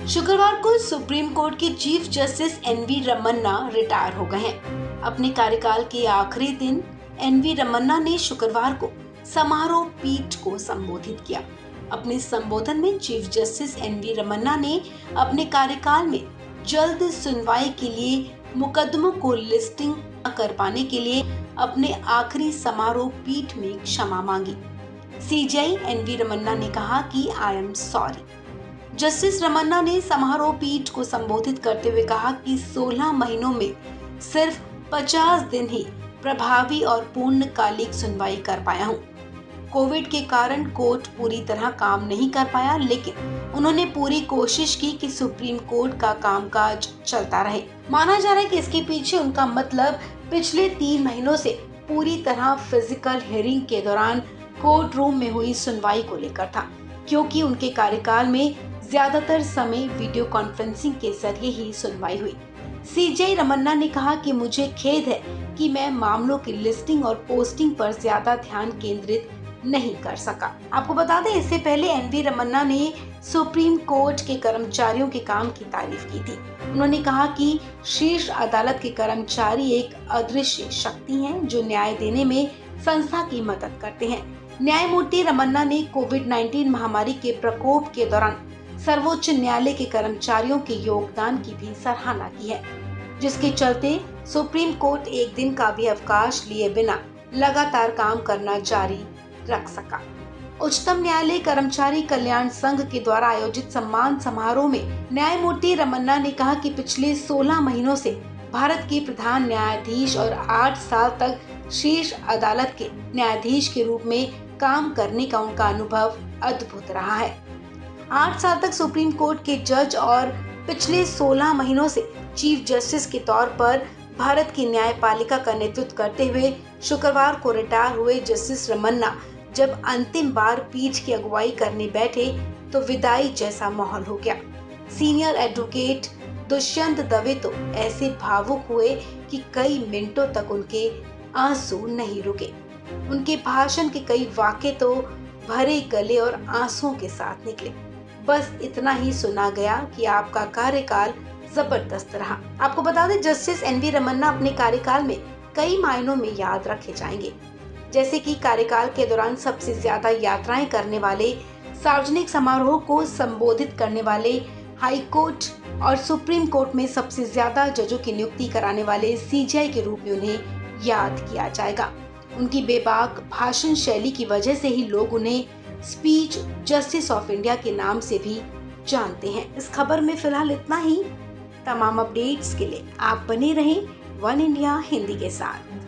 शुक्रवार को Supreme Court के chief justice NV Ramana retire हो गए हैं। अपने कार्यकाल के आखिरी दिन एनवी रमन्ना ने शुक्रवार को समारोह पीठ को संबोधित किया। अपने संबोधन में चीफ जस्टिस एनवी रमन्ना ने अपने कार्यकाल में जल्द सुनवाई के लिए मुकदमों को लिस्टिंग कर पाने के लिए अपने आखिरी समारोह पीठ में क्षमा मांगी। सीजेआई एनवी रमन्ना ने कहा कि I am sorry. Justice Ramana ने समारोह पीठ को संबोधित करते हुए कहा कि 16 महीनों में सिर्फ 50 दिन ही प्रभावी और पूर्णकालिक सुनवाई कर पाया हूँ। कोविड के कारण कोर्ट पूरी तरह काम नहीं कर पाया, लेकिन उन्होंने पूरी कोशिश की कि सुप्रीम कोर्ट का कामकाज चलता रहे। माना जा रहा है कि इसके पीछे उनका मतलब पिछले 3 महीनों से पूरी तरह फिजिकल हियरिंग के दौरान कोर्ट रूम में हुई सुनवाई को लेकर था, क्योंकि उनके कार्यकाल में ज्यादातर समय वीडियो कॉन्फ्रेंसिंग के जरिए ही सुनवाई हुई। सीजेआई रमन्ना ने कहा कि मुझे खेद है कि मैं मामलों की लिस्टिंग और पोस्टिंग पर ज्यादा ध्यान केंद्रित नहीं कर सका। आपको बता दें, इससे पहले एनवी रमन्ना ने सुप्रीम कोर्ट के कर्मचारियों के काम की तारीफ की थी। उन्होंने कहा कि शीर्ष अदालत के कर्मचारी एक अदृश्य शक्ति हैं जो न्याय देने में संस्था की मदद करते हैं। न्यायमूर्ति रमन्ना ने कोविड-19 महामारी के प्रकोप के दौरान सर्वोच्च न्यायालय के कर्मचारियों के योगदान की भी सराहना की है, जिसके चलते सुप्रीम कोर्ट एक दिन का भी अवकाश लिए बिना लगातार काम करना जारी रख सका। उच्चतम न्यायालय कर्मचारी कल्याण संघ के द्वारा आयोजित सम्मान समारोह में न्यायमूर्ति रमन्ना ने कहा कि पिछले 16 महीनों से भारत के प्रधान न्यायाधीश और 8 साल तक शीर्ष अदालत के न्यायाधीश के रूप में काम करने का उनका अनुभव अद्भुत रहा है। 8 साल तक सुप्रीम कोर्ट के जज और पिछले 16 महीनों से चीफ जस्टिस के तौर पर भारत की न्यायपालिका का नेतृत्व करते हुए शुक्रवार को रिटायर हुए जस्टिस रमन्ना जब अंतिम बार पीठ की अगुवाई करने बैठे तो विदाई जैसा माहौल हो गया। सीनियर एडवोकेट दुष्यंत दवे तो ऐसे भावुक हुए कि कई मिनटों तक उनके आंसू नहीं रुके। उनके भाषण के कई वाक्य तो भरे गले और आंसुओं के साथ निकले। बस इतना ही सुना गया कि आपका कार्यकाल जबरदस्त रहा। आपको बता दें, जस्टिस एनवी रमन्ना अपने कार्यकाल में कई मायनों में याद रखे जाएंगे, जैसे कि कार्यकाल के दौरान सबसे ज्यादा यात्राएं करने वाले, सार्वजनिक समारोह को संबोधित करने वाले, हाई कोर्ट और सुप्रीम कोर्ट में सबसे ज्यादा जजों की नियुक्ति कराने वाले सीजेआई के रूप में उन्हें याद किया जाएगा। उनकी बेबाक भाषण शैली की वजह से ही लोग उन्हें स्पीच जस्टिस ऑफ इंडिया के नाम से भी जानते हैं। इस खबर में फिलहाल इतना ही। तमाम अपडेट्स के लिए आप बने रहें वन इंडिया हिंदी के साथ।